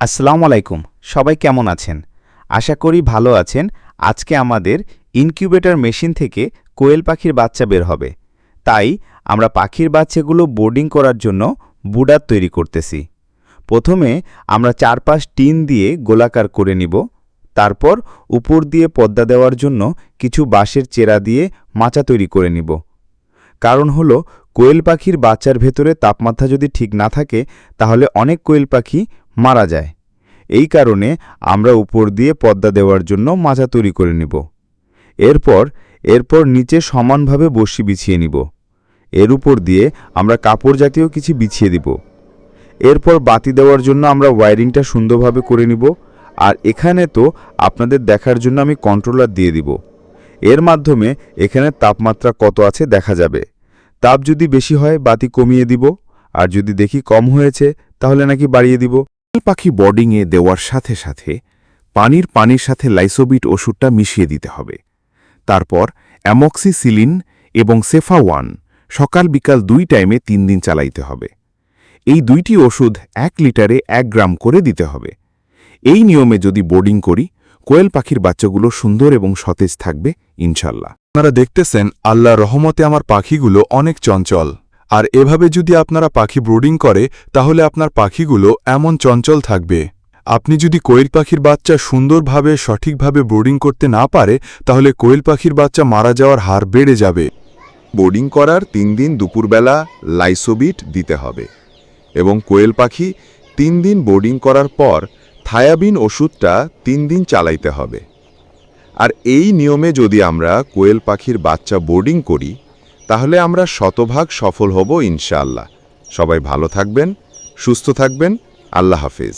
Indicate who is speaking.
Speaker 1: আসসালামু আলাইকুম। সবাই কেমন আছেন? আশা করি ভালো আছেন। আজকে আমাদের ইনকিউবেটর মেশিন থেকে কোয়েল পাখির বাচ্চা বের হবে। তাই আমরা পাখির বাচ্চাগুলো বোর্ডিং করার জন্য বুডার তৈরি করতেছি। প্রথমে আমরা চারপাশ টিন দিয়ে গোলাকার করে নিব। তারপর উপর দিয়ে পর্দা দেওয়ার জন্য কিছু বাঁশের চেরা দিয়ে মাচা তৈরি করে নিব। কারণ হলো কোয়েল পাখির বাচ্চার ভেতরে তাপমাত্রা যদি ঠিক না থাকে তাহলে অনেক কোয়েল পাখি মারা যায়। এই কারণে আমরা উপর দিয়ে পর্দা দেওয়ার জন্য মাচা তৈরি করে নিব। এরপর নিচে সমানভাবে বসি বিছিয়ে নিব। এর উপর দিয়ে আমরা কাপড় জাতীয় কিছু বিছিয়ে দিব। এরপর বাতি দেওয়ার জন্য আমরা ওয়্যারিংটা সুন্দরভাবে করে নিব। আর এখানে তো আপনাদের দেখার জন্য আমি কন্ট্রোলার দিয়ে দিব। এর মাধ্যমে এখানে তাপমাত্রা কত আছে দেখা যাবে। তাপ যদি বেশি হয় বাতি কমিয়ে দিব, আর যদি দেখি কম হয়েছে তাহলে নাকি বাড়িয়ে দিব।
Speaker 2: পাখি বোর্ডিংয়ে দেওয়ার সাথে সাথে পানির সাথে লাইসোবিট ওষুধটা মিশিয়ে দিতে হবে। তারপর অ্যামক্সিসিলিন এবং সেফা-1 সকাল বিকাল 2 টাইমে 3 দিন চালাইতে হবে। এই দুইটি ওষুধ 1 লিটারে 1 গ্রাম করে দিতে হবে। এই নিয়মে যদি বোর্ডিং করি কোয়েল পাখির বাচ্চাগুলো সুন্দর এবং সতেজ থাকবে ইনশাল্লাহ।
Speaker 3: আপনারা দেখতেছেন আল্লাহর রহমতে আমার পাখিগুলো অনেক চঞ্চল। আর এভাবে যদি আপনারা পাখি ব্রুডিং করে তাহলে আপনার পাখিগুলো এমন চঞ্চল থাকবে। আপনি যদি কোয়েল পাখির বাচ্চা সুন্দরভাবে সঠিকভাবে ব্রুডিং করতে না পারে তাহলে কোয়েল পাখির বাচ্চা মারা যাওয়ার হার বেড়ে যাবে।
Speaker 4: বোর্ডিং করার 3 দিন দুপুরবেলা লাইসোবিট দিতে হবে এবং কোয়েল পাখি 3 দিন বোর্ডিং করার পর থায়াবিন ওষুধটা 3 দিন চালাইতে হবে। আর এই নিয়মে যদি আমরা কোয়েল পাখির বাচ্চা বোর্ডিং করি তাহলে আমরা শতভাগ সফল হব ইনশাআল্লাহ। সবাই ভালো থাকবেন, সুস্থ থাকবেন। আল্লাহ হাফেজ।